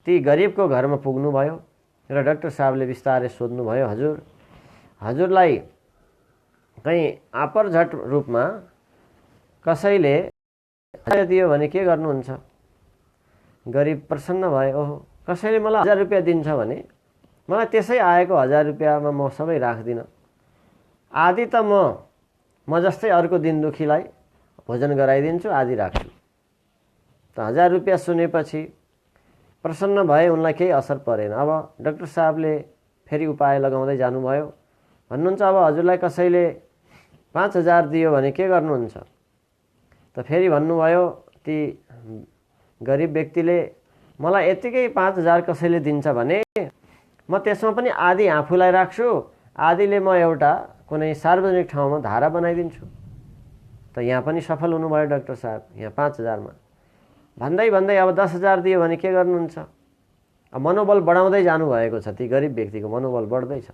ती गरिबको घरमा पुग्नुभयो र डाक्टर साहबले बिस्तारै सोध्नुभयो, हजुरलाई कहीँ आपरझट रूपमा कसैले दियो भने के गर्नुहुन्छ? गरिब प्रसन्न भयो, ओहो कसैले मलाई 1000 रुपियाँ दिन्छ भने मलाई त्यसै आएको 1000 रुपियाँमा म सबै राख्दिनँ, आधी त म जस्तै अर्को दिन दुखीलाई भोजन गराइदिन्छु, आधी राख्छु। त 1000 रुपियाँ सुनेपछि प्रसन्न भए, उनलाई केही असर परेन। अब डाक्टर साहबले फेरि उपाय लगाउँदै जानुभयो, भन्नुहुन्छ अब हजुरलाई कसैले 5000 दियो भने के गर्नुहुन्छ? त फेरि भन्नुभयो ती गरिब व्यक्तिले, मलाई यतिकै 5000 कसैले दिन्छ भने म त्यसमा पनि आधी आफूलाई राख्छु, आधीले म एउटा कुनै सार्वजनिक ठाउँमा धारा बनाइदिन्छु। त यहाँ पनि सफल हुनुभयो डाक्टर साहब, यहाँ 5000 मा। भन्दै भन्दै अब 10000 दियो भने के गर्नुहुन्छ? अब मनोबल बढाउँदै जानुभएको छ, ती गरिब व्यक्तिको मनोबल बढ्दैछ।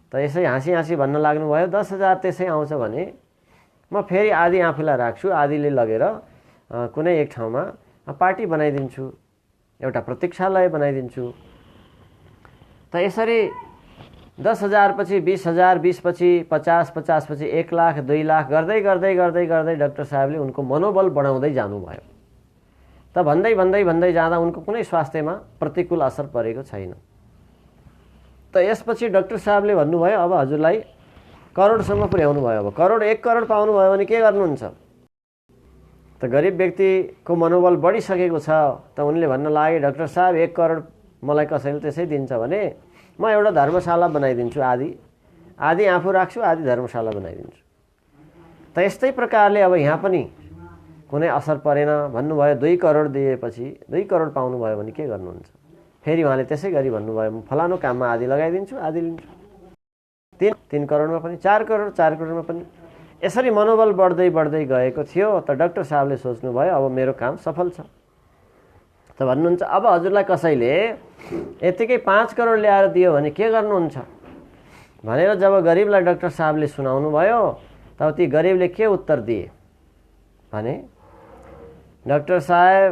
त यसै हाँसी हाँसी भन्न लाग्नुभयो, 10000 त्यसै आउँछ भने म फेरि आधी आफूलाई राख्छु, आधीले लगेर कुनै एक ठाउँमा पार्टी बनाइदिन्छु, एउटा प्रतीक्षालय बनाइदिन्छु। त यसरी 10000 पछि 20000, 20 पछि 50, 50 पछि 1 लाख, 2 लाख गर्दै गर्दै गर्दै गर्दै डाक्टर साहबले उनको मनोबल बढाउँदै जानुभयो। त भन्दै भन्दै भन्दै जाँदा उनको कुनै स्वास्थ्यमा प्रतिकूल असर परेको छैन। त यसपछि डाक्टर साहबले भन्नुभयो, अब हजुरलाई करोडसम्म पुर्याउनु भयो, अब 1 करोड पाउनुभयो भने के गर्नुहुन्छ? त गरिब व्यक्तिको मनोबल बढिसकेको छ। त उनले भन्न लागे, डाक्टर साहब 1 करोड मलाई कसैले त्यसै दिन्छ भने म एउटा धर्मशाला बनाइदिन्छु, आधी आफू राख्छु, आधी धर्मशाला बनाइदिन्छु। त यस्तै प्रकारले अब यहाँ पनि कुनै असर परेन। भन्नुभयो 2 करोड दिएपछि 2 करोड पाउनुभयो भने के गर्नुहुन्छ? फेरि उहाँले त्यसै गरी भन्नुभयो, म फलानु काममा आधी लगाइदिन्छु, आधी लिन्छु। 3 करोडमा पनि, 4 करोडमा पनि। यसरी मनोबल बढ्दै बढ्दै गएको थियो। त डाक्टर साहबले सोच्नुभयो, अब मेरो काम सफल छ। त भन्नुहुन्छ, अब हजुरलाई कसैले यतिकै 5 करोड ल्याएर दियो भने के गर्नुहुन्छ भनेर जब गरिबलाई डाक्टर साहबले सुनाउनु भयो, तब ती गरिबले के उत्तर दिए भने, डाक्टर साहब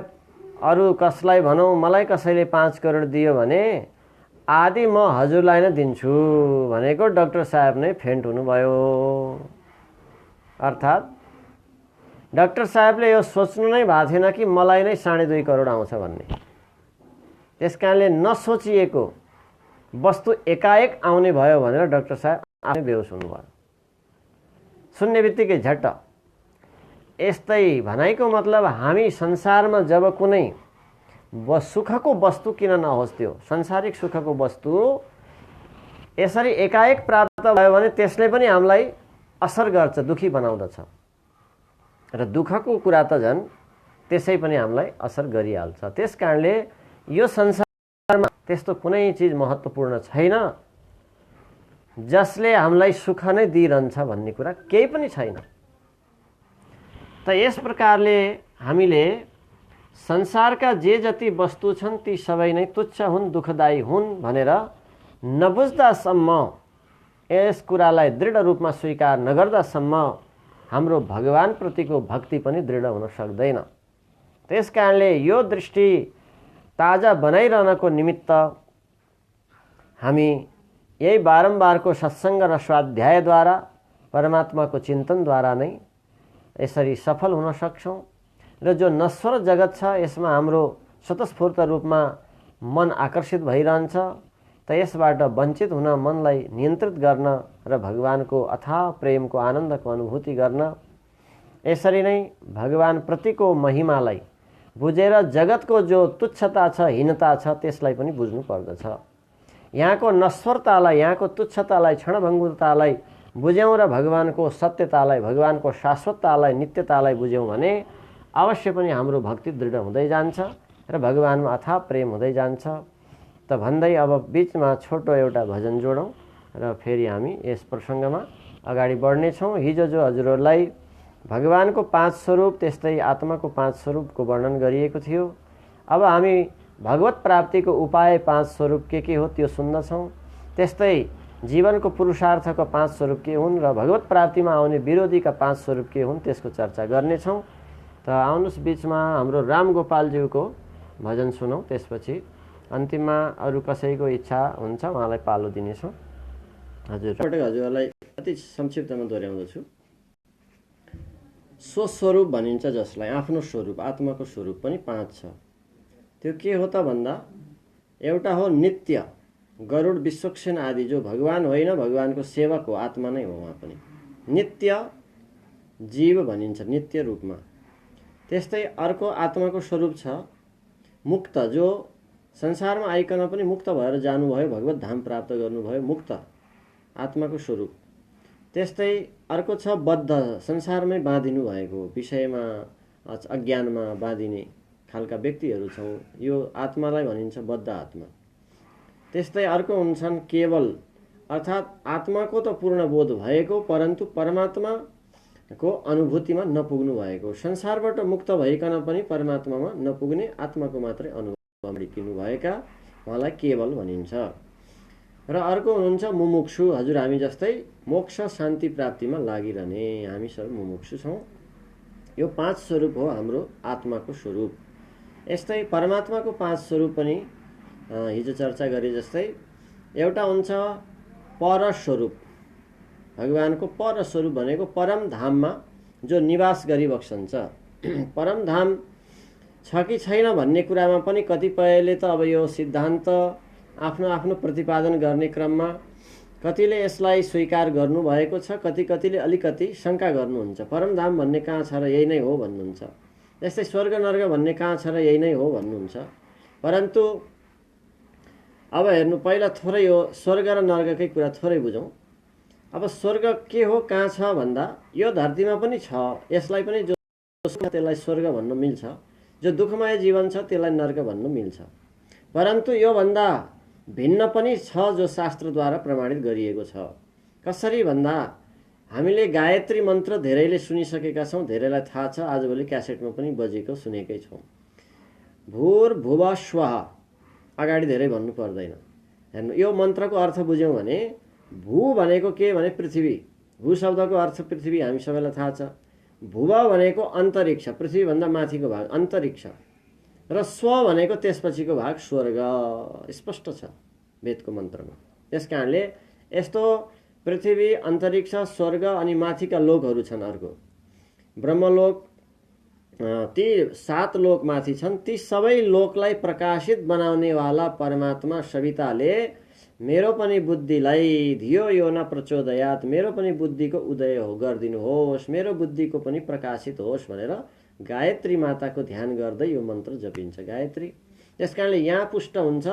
अरू कसलाई भनौँ, मलाई कसैले 5 करोड दियो भने आधी म हजुरलाई नै दिन्छु भनेको डाक्टर साहब नै फेन्ट हुनुभयो। अर्थात् डाक्टर साहबले यो सोच्नु नै भएको थिएन कि मलाई नै 2.5 करोड आउँछ भन्ने। त्यस कारणले नसोचिएको वस्तु एकाएक आउने भयो भनेर डाक्टर साहब आफै बेहोस हुनुभयो। सुन्ने बित्तिकै झट्ट। यस्तै भनाइको मतलब हामी संसारमा जब कुनै सुखको वस्तु किन नहोस्, त्यो सांसारिक सुखको वस्तु यसरी एकाएक प्राप्त भयो भने त्यसले पनि हामीलाई असर गर्छ, दुखी बनाउँदछ। र दुःखको कुरा त झन् त्यसै पनि हामीलाई असर गरिहाल्छ। त्यस कारणले यो संसारमा त्यस्तो कुनै चिज महत्त्वपूर्ण छैन जसले हामीलाई सुख नै दिइरहन्छ भन्ने कुरा केही पनि छैन। त यस प्रकारले हामीले संसारका जे जति वस्तु छन् ती सबै नै तुच्छ हुन्, दुःखदायी हुन् भनेर नबुझ्दासम्म, यस कुरालाई दृढ रूपमा स्वीकार नगर्दासम्म हाम्रो भगवान प्रतिको भक्ति पनि दृढ हुन सक्दैन। त्यस कारणले यो दृष्टि ताजा बनाइरहनको निमित्त हामी यही बारम्बारको सत्सङ्ग र स्वाध्यायद्वारा, परमात्माको चिन्तनद्वारा नै यसरी सफल हुन सक्छौँ। र जो नश्वर जगत छ यसमा हाम्रो स्वतस्फूर्त रूपमा मन आकर्षित भइरहन्छ। त यसबाट वञ्चित हुन, मनलाई नियन्त्रित गर्न र भगवानको अथाह प्रेमको आनन्दको अनुभूति गर्न, यसरी नै भगवान प्रतिको महिमालाई बुझेर जगतको जो तुच्छता छ, हीनता छ, त्यसलाई पनि बुझ्नु पर्दछ। यहाँको नश्वरतालाई, यहाँको तुच्छतालाई, क्षणभङ्गुरतालाई बुझ्यौँ र भगवानको सत्यतालाई, भगवानको शाश्वततालाई, नित्यतालाई बुझ्यौँ भने अवश्य पनि हाम्रो भक्ति दृढ हुँदै जान्छ र भगवानमा अथाह प्रेम हुँदै जान्छ। त भन्दै अब बिचमा छोटो एउटा भजन जोडौँ र फेरि हामी यस प्रसङ्गमा अगाडि बढ्नेछौँ। हिजो जो हजुरहरूलाई भगवानको 5 स्वरूप, त्यस्तै आत्माको 5 स्वरूपको वर्णन गरिएको थियो। अब हामी भगवत प्राप्तिको उपाय 5 स्वरूप के हो त्यो सुन्दछौँ। त्यस्तै जीवनको पुरुषार्थको 5 स्वरूप के हुन् र भगवत प्राप्तिमा आउने विरोधीका 5 स्वरूप के हुन् त्यसको चर्चा गर्नेछौँ। त आउनुहोस् बिचमा हाम्रो राम गोपालज्यूको भजन सुनौँ, त्यसपछि अन्तिममा अरू कसैको इच्छा हुन्छ उहाँलाई पालो दिनेछौँ। हजुर हजुरहरूलाई अति संक्षिप्तमा दोहोऱ्याउँदछु। स्वस्वरूप भनिन्छ जसलाई, आफ्नो स्वरूप, आत्माको स्वरूप पनि 5 छ। त्यो के हो त भन्दा, एउटा हो नित्य, गरुड विश्वक्सेन आदि, जो भगवान होइन भगवानको सेवक हो, आत्मा नै हो उहाँ पनि। नित्य जीव भनिन्छ नित्य रूपमा। त्यस्तै अर्को आत्माको स्वरूप छ मुक्त, जो संसारमा आइकन पनि मुक्त भएर जानुभयो, भगवत धाम प्राप्त गर्नुभयो, मुक्त आत्माको स्वरूप। त्यस्तै अर्को छ बद्ध, संसारमै बाँधिनु भएको, विषयमा अज्ञानमा बाँधिने खालका व्यक्तिहरू छौँ, यो आत्मालाई भनिन्छ बद्ध आत्मा। त्यस्तै अर्को हुन्छन् केवल, अर्थात् आत्माको त पूर्ण बोध भएको परन्तु परमात्माको अनुभूतिमा नपुग्नु भएको, संसारबाट मुक्त भइकन पनि परमात्मामा नपुग्ने, आत्माको मात्रै अनुभव किन्नु भएका, उहाँलाई केवल भनिन्छ। र अर्को हुनुहुन्छ मुमुक्षु, हजुर हामी जस्तै मोक्ष शान्ति प्राप्तिमा लागिरहने, हामी सब मुमुक्षु छौँ। यो 5 स्वरूप हो हाम्रो आत्माको स्वरूप। यस्तै परमात्माको 5 स्वरूप पनि हिजो चर्चा गरे जस्तै, एउटा हुन्छ परस्वरूप, भगवानको परस्वरूप भनेको परम धाममा जो निवास गरिबक्सन्छ। परम धाम छ कि छैन भन्ने कुरामा पनि कतिपयले त अब यो सिद्धान्त आफ्नो आफ्नो प्रतिपादन गर्ने क्रममा कतिले यसलाई स्वीकार गर्नुभएको छ, कतिले अलिकति शङ्का गर्नुहुन्छ। परमधाम भन्ने कहाँ छ र यही नै हो भन्नुहुन्छ। त्यस्तै स्वर्ग नर्क भन्ने कहाँ छ र यही नै हो भन्नुहुन्छ। परन्तु अब हेर्नु, पहिला थोरै यो स्वर्ग र नर्ककै कुरा थोरै बुझौँ। अब स्वर्ग के हो कहाँ छ भन्दा, यो धरतीमा पनि छ, यसलाई पनि जो त्यसलाई स्वर्ग भन्न मिल्छ, जो दुःखमय जीवन छ त्यसलाई नर्क भन्न मिल्छ। परन्तु यो भन्दा भिन्न पनि छ जो शास्त्रद्वारा प्रमाणित गरिएको छ। कसरी भन्दा, हामीले गायत्री मन्त्र धेरैले सुनिसकेका छौँ, धेरैलाई थाहा छ, आजभोलि क्यासेटमा पनि बजेको सुनेकै छौँ। भूर्भुवः स्वः, अगाडि धेरै भन्नु पर्दैन। हेर्नु, यो मन्त्रको अर्थ बुझ्यौँ भने, भू भनेको के भने पृथ्वी, भू शब्दको अर्थ पृथ्वी हामी सबैलाई थाहा छ। भुव भनेको अन्तरिक्ष, पृथ्वीभन्दा माथिको भाग अन्तरिक्ष, र स्व भनेको त्यसपछिको भाग स्वर्ग, स्पष्ट छ वेदको मन्त्रमा। त्यस कारणले यस्तो पृथ्वी, अन्तरिक्ष, स्वर्ग अनि माथिका लोकहरू छन्। अर्को ब्रह्मलोक, ती 7 लोक माथि छन्। ती सबै लोकलाई प्रकाशित बनाउनेवाला परमात्मा सविताले मेरो पनि बुद्धिलाई धियो यो न प्रचोदयात्, मेरो पनि बुद्धिको उदय हो गरिदिनुहोस्, मेरो बुद्धिको पनि प्रकाशित होस् भनेर गायत्री माताको ध्यान गर्दै यो मन्त्र जपिन्छ, गायत्री। त्यस कारणले यहाँ पुष्ट हुन्छ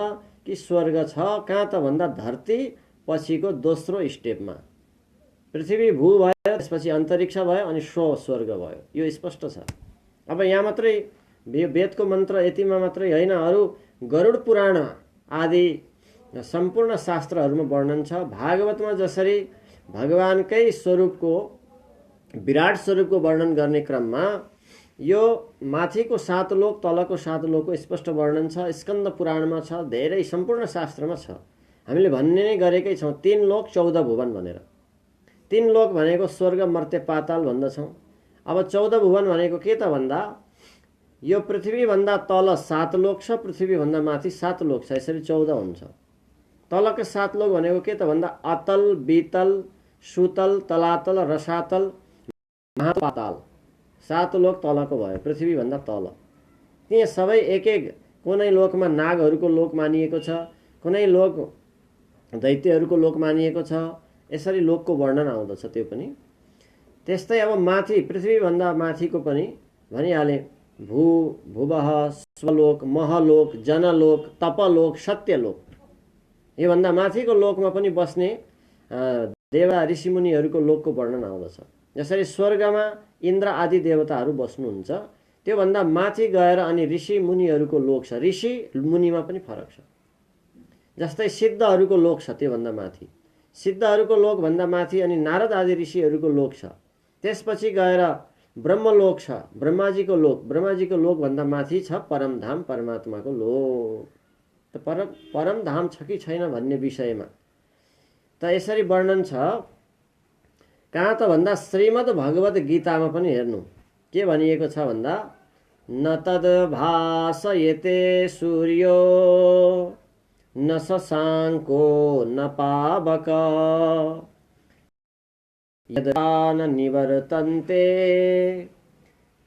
कि स्वर्ग छ कहाँ त भन्दा, धरती पछिको दोस्रो स्टेपमा। पृथ्वी भू भयो, त्यसपछि अन्तरिक्ष भयो, अनि स्वर्ग भयो, यो स्पष्ट छ। अब यहाँ मात्रै वेदको मन्त्र यतिमा मात्रै होइन, अरू गरुड पुराण आदि सम्पूर्ण शास्त्रहरूमा वर्णन छ। भागवतमा जसरी भगवानकै स्वरूपको, विराट स्वरूपको वर्णन गर्ने क्रममा यो माथिको 7 लोक तलको 7 लोकको स्पष्ट वर्णन छ। स्कन्द पुराणमा छ, धेरै सम्पूर्ण शास्त्रमा छ। हामीले भन्ने नै गरेकै छौँ 3 लोक 14 भुवन भनेर। 3 लोक भनेको स्वर्ग, मर्त्य, पाताल भन्दछौँ। अब 14 भुवन भनेको के त भन्दा, यो पृथ्वीभन्दा तल 7 लोक छ, पृथ्वीभन्दा माथि 7 लोक छ, यसरी 14 हुन्छ। तलको 7 लोक भनेको के त भन्दा, अतल, बीतल, सुतल, तलातल, रसातल, महापाताल, 7 लोक तलको भयो, पृथ्वीभन्दा तल। ती सबै एक एक, कुनै लोकमा नागहरूको लोक मानिएको छ, कुनै लोक दैत्यहरूको लोक मानिएको छ, यसरी लोकको वर्णन आउँदछ त्यो पनि। त्यस्तै अब माथि, पृथ्वीभन्दा माथिको पनि भनिहाले, भू, भुवः, स्वलोक, महलोक, जनलोक, तपलोक, सत्यलोक। योभन्दा माथिको लोकमा पनि बस्ने देवा ऋषिमुनिहरूको लोकको वर्णन आउँदछ। जसरी स्वर्गमा इन्द्र आदि देवताहरू बस्नुहुन्छ, त्योभन्दा माथि गएर अनि ऋषि मुनिहरूको लोक छ। ऋषि मुनिमा पनि फरक छ। जस्तै सिद्धहरूको लोक छ, त्योभन्दा माथि सिद्धहरूको लोकभन्दा माथि अनि नारद आदि ऋषिहरूको लोक छ। त्यसपछि गएर ब्रह्मलोक छ, ब्रह्माजीको लोक, ब्रह्माजीको लोकभन्दा माथि छ परमधाम, परमात्माको लोक। त परमधाम छ कि छैन भन्ने विषयमा त यसरी वर्णन छ। कहाँ त भन्दा, श्रीमद् भगवत गीतामा पनि हेर्नु के भनिएको छ भन्दा, न तद्भासयते सूर्यो न शशाङ्को न पावक यदा न निवर्तन्ते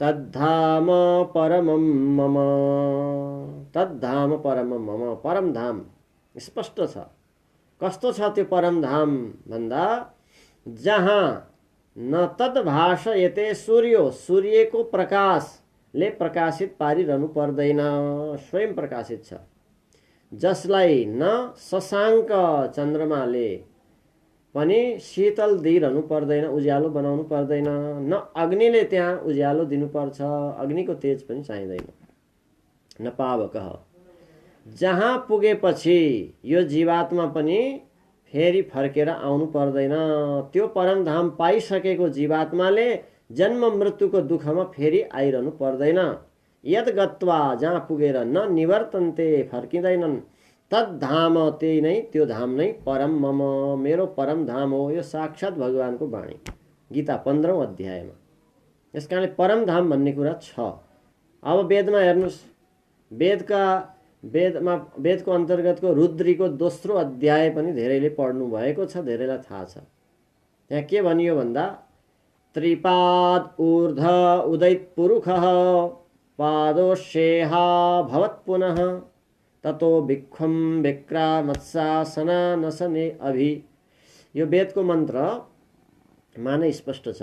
तद्धाम परमं मम। तद्धाम परमं मम, परम धाम स्पष्ट छ। कस्तो छ त्यो परम धाम भन्दा जहाँ न तद्भासयते सूर्यो, सूर्यको प्रकाशले प्रकाशित पारिरहनु पर्दैन, स्वयं प्रकाशित छ। जसलाई न शशाङ्क चन्द्रमाले पनि शीतल दिइरहनु पर्दैन, उज्यालो बनाउनु पर्दैन, न अग्निले त्यहाँ उज्यालो दिनुपर्छ, अग्निको तेज पनि चाहिँदैन। न पावकः, जहाँ पुगेपछि यो जीवात्मा पनि फेरि फर्केर आउनु पर्दैन। त्यो परमधाम पाइसकेको जीवात्माले जन्म मृत्युको दुःखमा फेरि आइरहनु पर्दैन। यद गत्वा, जहाँ पुगेर न निवर्तन्ते, फर्किँदैनन्, तद्धाम, त्यही नै, त्यो धाम नै परम मम, मेरो परम धाम हो। यो साक्षात भगवानको वाणी, गीता 15औं अध्यायमा। यस कारणले परम धाम भन्ने कुरा छ। अब वेदमा हेर्नुहोस्, वेदको अन्तर्गतको रुद्रीको दोस्रो अध्याय पनि धेरैले पढ्नु भएको छ, धेरैलाई थाहा छ। त्यहाँ के भनियो भन्दा त्रिपाद ऊर्ध उदैत पुरुखः पादोशेहा भवत् पुनः ततो भिक्षुम विक्रामत्सासना नसने अभि। यो वेदको मन्त्रमा नै स्पष्ट छ।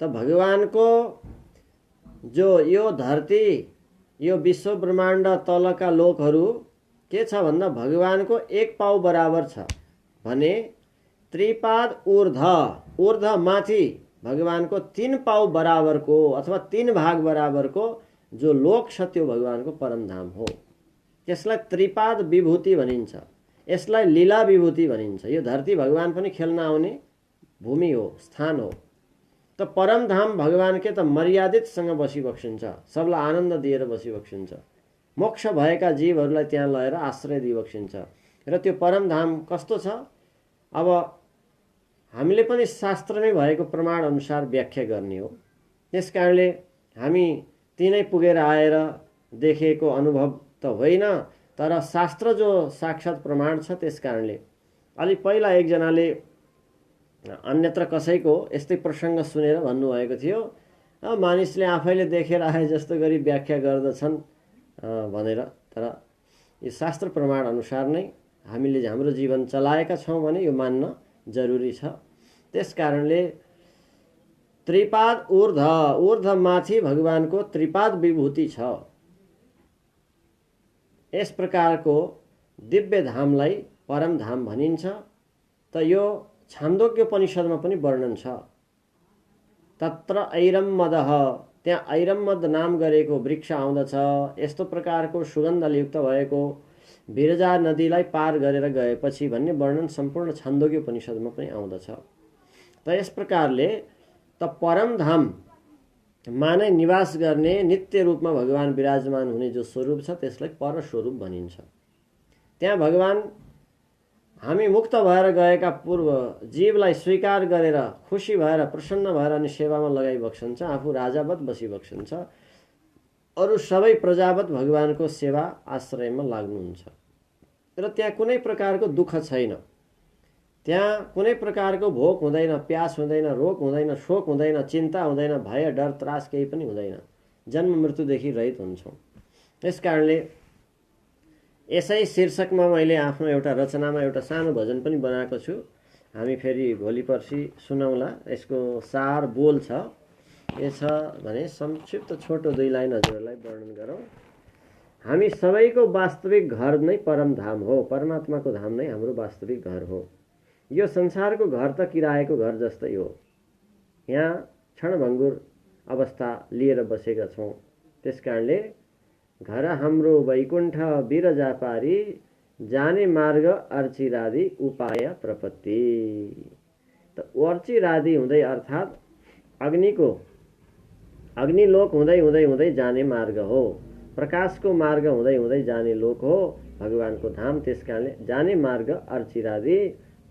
त भगवानको जो यो धरती, यो विश्व ब्रह्माण्ड तलका लोकहरू के छ भन्दा भगवानको एक पाउ बराबर छ भने त्रिपाद ऊर्ध, ऊर्ध माथि भगवानको 3 पाउ बराबरको अथवा 3 भाग बराबरको जो लोक छ त्यो भगवानको परमधाम हो। त्यसलाई त्रिपाद विभूति भनिन्छ, यसलाई लीला विभूति भनिन्छ। यो धरती भगवान पनि खेल्न आउने भूमि हो, स्थान हो। त परमधाम भगवान के त मर्यादितसँग बसिबक्सिन्छ, सबलाई आनन्द दिएर बसिबक्सिन्छ, मोक्ष भएका जीवहरूलाई त्यहाँ लगेर आश्रय दिइबक्सिन्छ। र त्यो परमधाम कस्तो छ, अब हामीले पनि शास्त्रमै भएको प्रमाण अनुसार व्याख्या गर्ने हो। त्यस कारणले हामी तिनै पुगेर आएर देखेको अनुभव त होइन, तर शास्त्र जो साक्षात प्रमाण छ त्यस कारणले। अलि पहिला एकजनाले अन्यत्र कसैको यस्तै प्रसङ्ग सुनेर भन्नुभएको थियो, मानिसले आफैले देखेर आए जस्तो गरी व्याख्या गर्दछन् भनेर। तर यो शास्त्र प्रमाण अनुसार नै हामीले हाम्रो जीवन चलाएका छौँ भने यो मान्न जरुरी छ। त्यस कारणले त्रिपाद ऊर्ध, ऊर्ध माथि भगवानको त्रिपाद विभूति छ। यस प्रकारको दिव्य धामलाई परम धाम भनिन्छ। त यो छान्दोग्योपनिषदमा पनि वर्णन छ। तत्र ऐरम्मदः, त्यहाँ ऐरम्मद नाम गरेको वृक्ष आउँदछ। यस्तो प्रकारको सुगन्धयुक्त भएको विरजा नदीलाई पार गरेर गएपछि भन्ने वर्णन सम्पूर्ण छान्दोग्योपनिषदमा पनि आउँदछ। त यस प्रकारले त परम धाममा नै निवास गर्ने नित्य रूपमा भगवान विराजमान हुने जो स्वरूप छ त्यसलाई पर स्वरूप भनिन्छ। त्यहाँ भगवान हामी मुक्त भएर गएका पूर्व जीवलाई स्वीकार गरेर खुसी भएर प्रसन्न भएर अनि सेवामा लगाइबक्सन्छ, आफू राजावत बसिबक्सन्छ, अरू सबै प्रजावत भगवानको सेवा आश्रयमा लाग्नुहुन्छ। र त्यहाँ कुनै प्रकारको दुःख छैन, त्यहाँ कुनै प्रकारको भोक हुँदैन, प्यास हुँदैन, रोग हुँदैन, शोक हुँदैन, चिन्ता हुँदैन, भय डर त्रास केही पनि हुँदैन, जन्म मृत्युदेखि रहित हुन्छौँ। यस कारणले यसै शीर्षकमा मैले आफ्नो एउटा रचनामा एउटा सानो भजन पनि बनाएको छु। हामी फेरि भोलि पर्सि सुनाउँला। यसको सार बोल छ, के छ भने संक्षिप्त छोटो 2 लाइन हजुरहरूलाई वर्णन गरौँ। हामी सबैको वास्तविक घर नै परम धाम हो, परमात्माको धाम नै हाम्रो वास्तविक घर हो। यो संसारको घर त किरायको घर जस्तै हो, यहाँ क्षणभङ्गुर अवस्था लिएर बसेका छौँ। त्यस कारणले घर हाम्रो वैकुण्ठ बिरजा पारी जाने मार्ग अर्चिरादि उपाय प्रपत्ति। त अर्चिरादि हुँदै अर्थात् अग्निलोक हुँदै हुँदै हुँदै जाने मार्ग हो, प्रकाशको मार्ग हुँदै हुँदै जाने लोक हो भगवानको धाम। त्यस कारणले जाने मार्ग अर्चिरादि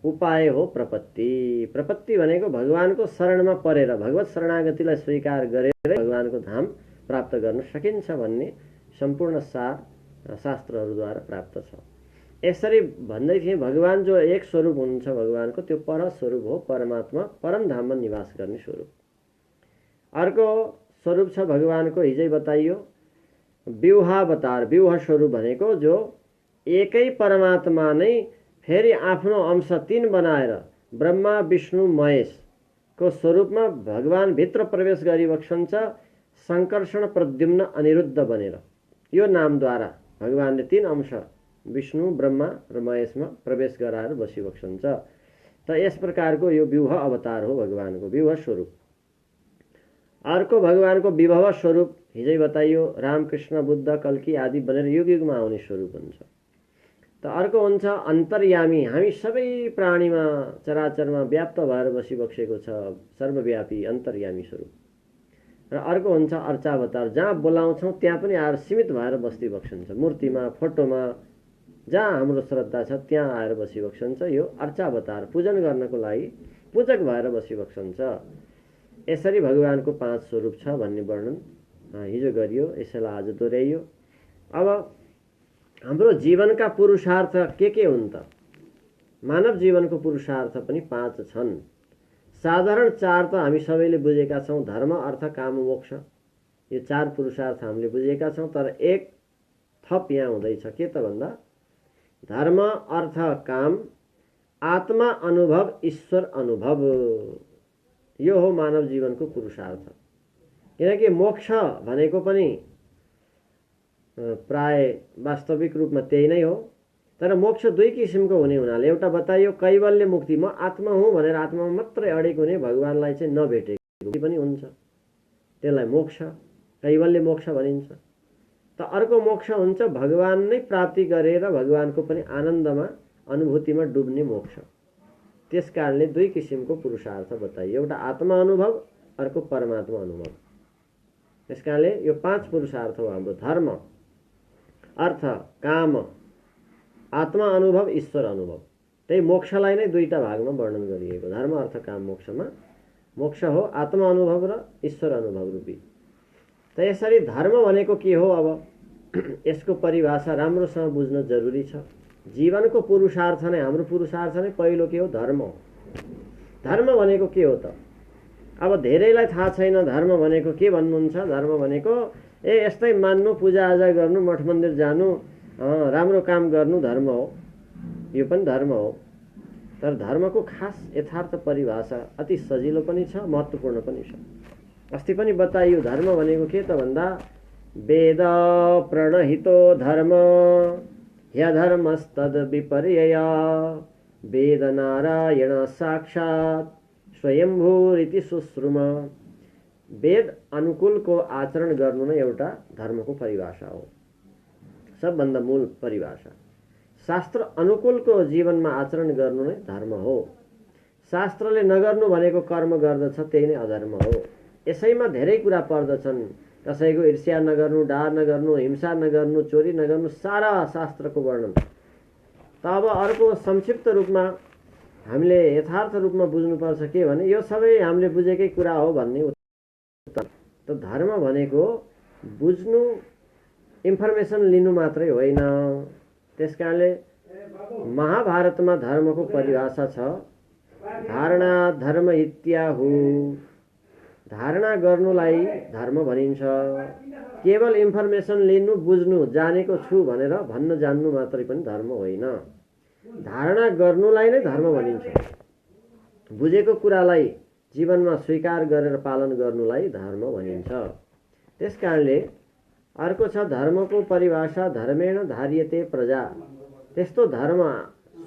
उपाय हो प्रपत्ति। प्रपत्ति भनेको भगवानको शरणमा परेर भगवत शरणागतिलाई स्वीकार गरेर भगवानको धाम प्राप्त गर्न सकिन्छ भन्ने सम्पूर्ण सार शास्त्रहरूद्वारा प्राप्त छ। यसरी भन्दै थिएँ, भगवान जो एक स्वरूप हुनुहुन्छ भगवानको, त्यो पर स्वरूप हो, परमात्मा परमधाममा निवास गर्ने स्वरूप। अर्को स्वरूप छ भगवानको, हिजै बताइयो, व्यूहावतार। व्यूह स्वरूप भनेको जो एकै परमात्मा नै फेरि आफ्नो अंश 3 बनाएर ब्रह्मा विष्णु महेशको स्वरूपमा भगवान भित्र प्रवेश गरिबक्सन्छ, संकर्षण प्रद्युम्न अनिरुद्ध बनेर। यो नामद्वारा भगवानले 3 अंश विष्णु ब्रह्मा र महेशमा प्रवेश गराएर बसिबक्सन्छ। त यस प्रकारको यो व्यूह अवतार हो भगवानको, व्यूह स्वरूप। अर्को भगवानको विभव स्वरूप हिजै बताइयो, रामकृष्ण बुद्ध कल्की आदि बनेर युग युगमा आउने स्वरूप हुन्छ। त अर्को हुन्छ अन्तर्यामी, हामी सबै प्राणीमा चराचरमा व्याप्त भएर बसिबक्सेको छ, सर्वव्यापी अन्तर्यामी स्वरूप। र अर्को हुन्छ अर्चावतार, जहाँ बोलाउँछौँ त्यहाँ पनि आएर सीमित भएर बस्दिबक्सन्छ, मूर्तिमा फोटोमा जहाँ हाम्रो श्रद्धा छ त्यहाँ आएर बसिबक्सन्छ। यो अर्चावतार, पूजन गर्नको लागि पूजक भएर बसिबक्सन्छ। यसरी भगवानको 5 स्वरूप छ भन्ने वर्णन हिजो गरियो, यसैलाई आज दोहोऱ्याइयो। अब हाम्रो जीवनका पुरुषार्थ के हुन् त? मानव जीवनको पुरुषार्थ पनि 5 छन्। साधारण 4 त हामी सबैले बुझेका छौँ, धर्म अर्थ काम मोक्ष। यो 4 पुरुषार्थ हामीले बुझेका छौँ, तर एक थप यहाँ हुँदैछ। के त भन्दा धर्म अर्थ काम, आत्मा अनुभव, ईश्वर अनुभव। यो हो मानव जीवनको पुरुषार्थ। किनकि मोक्ष भनेको पनि प्राय वास्तविक रूपमा त्यही नै हो, तर मोक्ष 2 किसिमको हुने हुनाले एउटा बताइयो कैवल्य मुक्ति, म आत्मा हुँ भनेर आत्मामा मात्रै अडेको हुने, भगवानलाई चाहिँ नभेटेको पनि हुन्छ, त्यसलाई मोक्ष कैवल्य मोक्ष भनिन्छ। त अर्को मोक्ष हुन्छ भगवान नै प्राप्ति गरेर भगवानको पनि आनन्दमा अनुभूतिमा डुब्ने मोक्ष। त्यस कारणले 2 किसिमको पुरुषार्थ बताइयो, एउटा आत्मा अनुभव, अर्को परमात्मा अनुभव। त्यस कारणले यो 5 पुरुषार्थ हो हाम्रो, धर्म अर्थ काम, आत्मा अनुभव, ईश्वर अनुभव। त्यही मोक्षलाई नै 2टा भागमा वर्णन गरिएको, धर्म अर्थ काम मोक्षमा। मोक्ष हो आत्मा अनुभव र ईश्वर अनुभव रूपी। त यसरी धर्म भनेको के हो? अब यसको परिभाषा राम्रोसँग बुझ्न जरुरी छ। जीवनको पुरुषार्थ नै, हाम्रो पुरुषार्थ नै पहिलो के हो? धर्म हो। धर्म भनेको के हो त? अब धेरैलाई थाहा छैन धर्म भनेको के भन्नुहुन्छ। धर्म भनेको यस्तै मान्नु, पूजाआजा गर्नु, मठ मन्दिर जानु, राम्रो काम गर्नु धर्म हो। यो पनि धर्म हो, तर धर्मको खास यथार्थ परिभाषा अति सजिलो पनि छ, महत्त्वपूर्ण पनि छ। अस्ति पनि बताइयो धर्म भनेको के त भन्दा वेद प्रणहितो धर्म ह्यधर्मस्तद विपर्यय वेद नारायण साक्षात् स्वयंभूरिति सुश्रुम। वेद अनुकूलको आचरण गर्नु नै एउटा धर्मको परिभाषा हो, सबभन्दा मूल परिभाषा। शास्त्र अनुकूलको जीवनमा आचरण गर्नु नै धर्म हो। शास्त्रले नगर्नु भनेको कर्म गर्दछ, त्यही नै अधर्म हो। यसैमा धेरै कुरा पर्दछन्, कसैको ईर्ष्या नगर्नु, डाह नगर्नु, हिंसा नगर्नु, चोरी नगर्नु, सारा शास्त्रको वर्णन। त अब अर्को संक्षिप्त रूपमा हामीले यथार्थ रूपमा बुझ्नुपर्छ के भने यो सबै हामीले बुझेकै कुरा हो भन्ने उत्तर। त धर्म भनेको बुझ्नु, इन्फर्मेसन लिनु मात्रै होइन। त्यसकारणले महाभारतमा धर्मको परिभाषा छ, धारणा धर्म इत्याहु। धारणा गर्नुलाई धर्म भनिन्छ। केवल इन्फर्मेसन लिनु, बुझ्नु, जानेको छु भनेर भन्न जान्नु मात्रै पनि धर्म होइन। धारणा गर्नुलाई नै धर्म भनिन्छ। बुझेको कुरालाई जीवनमा स्वीकार गरेर पालन गर्नुलाई धर्म भनिन्छ। त्यसकारणले अर्को छ धर्मको परिभाषा, धर्मेण धार्यते प्रजा। त्यस्तो धर्म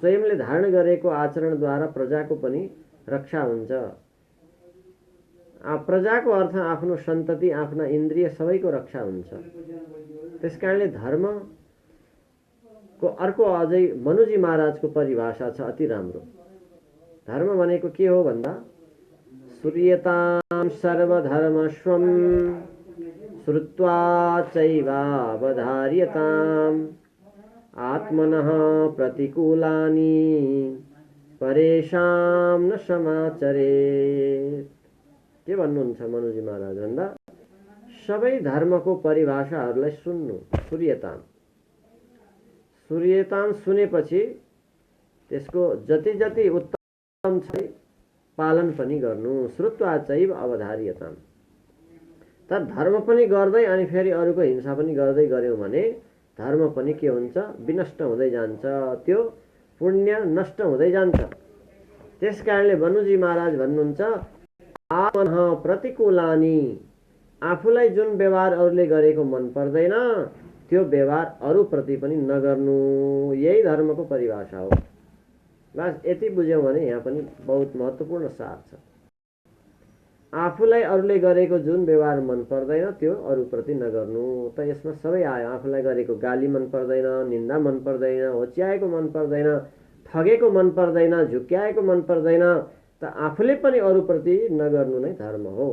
स्वयंले धारण गरेको आचरणद्वारा प्रजाको पनि रक्षा हुन्छ। प्रजाको अर्थ आफ्नो सन्तति, आफ्ना इन्द्रिय सबैको रक्षा हुन्छ। त्यसकारणले धर्मको अर्को अझै मनुजी महाराजको परिभाषा छ अति राम्रो। धर्म भनेको के हो भन्दा सूर्यतां सर्वधर्मस्वं श्रुत्वा चैवावधार्यताम् आत्मनः प्रतिकूलानि परेषां न समाचरेत्। के भन्नुहुन्छ मनुजी महाराज भन्दा सबै धर्मको परिभाषाहरूलाई सुन्नु। सूर्यताम सूर्यताम सुनेपछि त्यसको जति जति उत्तम छ पालन पनि गर्नु। श्रुत्वा चैव अवधार्यताम। त धर्म पनि गर्दै अनि फेरि अरूको हिंसा पनि गर्दै गऱ्यौँ भने धर्म पनि के हुन्छ? विनष्ट हुँदै जान्छ, त्यो पुण्य नष्ट हुँदै जान्छ। त्यसकारणले बनुजी महाराज भन्नुहुन्छ, आत्मनः प्रतिकूलानि, आफूलाई जुन व्यवहार अरूले गरेको मन पर्दैन त्यो व्यवहार अरूप्रति पनि नगर्नु। यही धर्मको परिभाषा हो। बस यति बुझ्यौँ भने यहाँ पनि बहुत महत्त्वपूर्ण सार छ। आफूलाई अरूले गरेको जुन व्यवहार मन पर्दैन त्यो अरूप्रति नगर्नु। त यसमा सबै आयो। आफूलाई गरेको गाली मन पर्दैन, निन्दा मन पर्दैन, होच्याएको मन पर्दैन, ठगेको मन पर्दैन, झुक्क्याएको मन पर्दैन, त आफूले पनि अरूप्रति नगर्नु नै धर्म हो।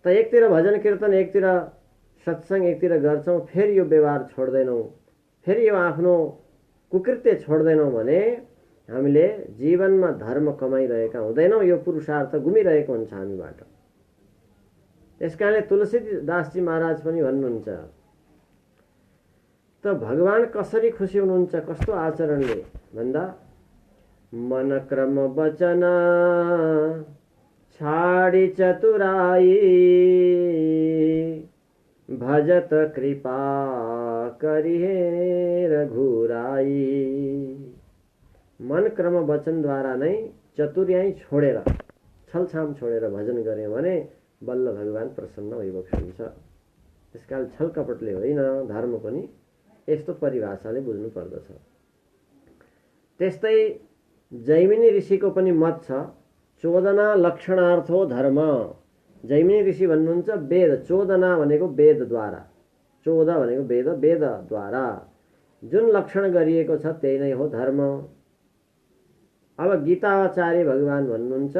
त एकतिर भजन कीर्तन, एकतिर सत्संग, एकतिर गर्छौँ, फेरि यो व्यवहार छोड्दैनौँ, फेरि यो आफ्नो कुकृत्य छोड्दैनौँ भने हामीले जीवनमा धर्म कमाइरहेका हुँदैनौँ। यो पुरुषार्थ गुमिरहेको हुन्छ हामीबाट। त्यसकारणले तुलसीदासजी महाराज पनि भन्नुहुन्छ, त भगवान कसरी खुसी हुनुहुन्छ, कस्तो आचरणले भन्दा, मन क्रम वचन छाडी चतुराई, भजत कृपा करिहे रघुराई। मन क्रम वचनद्वारा नै चतुर्याई छोडेर, छलछाम छोडेर भजन गऱ्यो भने बल्ल भगवान प्रसन्न भइबक्सन्छ। त्यसकारण छल कपटले होइन, धर्म पनि यस्तो परिभाषाले बुझ्नु पर्दछ। त्यस्तै जैमिनी ऋषिको पनि मत छ, चोदना लक्षणार्थो धर्म। जैमिनी ऋषि भन्नुहुन्छ वेद, चोदना भनेको वेदद्वारा, चोद भनेको वेद, वेदद्वारा जुन लक्षण गरिएको छ त्यही नै हो धर्म। अब गीताचार्य भगवान भन्नुहुन्छ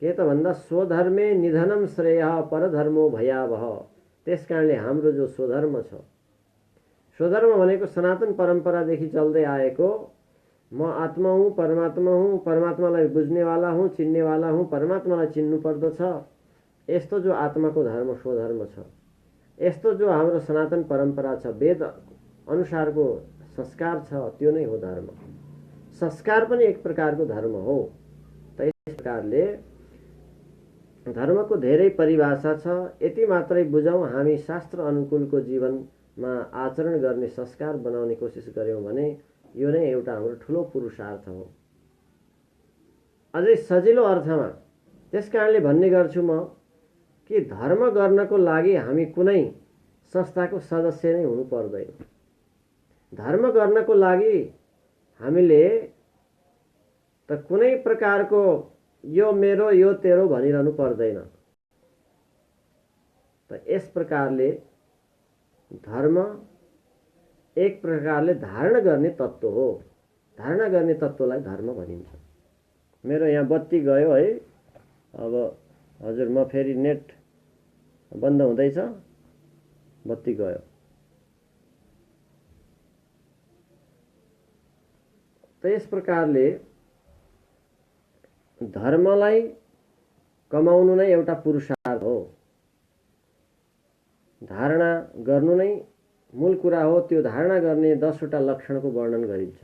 के त भन्दा, स्वधर्मे निधनम श्रेय परधर्मो भयावह। त्यसकारणले हाम्रो जो स्वधर्म छ, स्वधर्म भनेको सनातन परम्परादेखि चल्दै आएको, म आत्मा हुँ, परमात्मा हुँ, परमात्मालाई बुझ्नेवाला हुँ, चिन्नेवाला हुँ, परमात्मालाई चिन्नु पर्दछ। यस्तो जो आत्माको धर्म स्वधर्म छ, यस्तो जो हाम्रो सनातन परम्परा छ, वेद अनुसारको संस्कार छ, त्यो नै हो धर्म। संस्कार पनि एक प्रकारको धर्म हो। त यस प्रकारले धर्मको धेरै परिभाषा छ। यति मात्रै बुझौँ, हामी शास्त्र अनुकूलको जीवनमा आचरण गर्ने, संस्कार बनाउने कोसिस गऱ्यौँ भने यो नै एउटा हाम्रो ठुलो पुरुषार्थ हो, अझै सजिलो अर्थमा। त्यसकारणले भन्ने गर्छु म कि धर्म गर्नको लागि हामी कुनै संस्थाको सदस्य नै हुनु पर्दैन। धर्म गर्नको लागि हामीले त कुनै प्रकारको यो मेरो यो तेरो भनिरहनु पर्दैन। त यस प्रकारले धर्म एक प्रकारले धारण गर्ने तत्त्व हो। धारणा गर्ने तत्त्वलाई धर्म भनिन्छ। मेरो यहाँ बत्ती गयो है। अब हजुर म फेरि नेट बन्द हुँदैछ, बत्ती गयो। त यस प्रकारले धर्मलाई कमाउनु नै एउटा पुरुषार्थ हो। धारणा गर्नु नै मूल कुरा हो। त्यो धारणा गर्ने 10 वटा लक्षणको वर्णन गरिन्छ।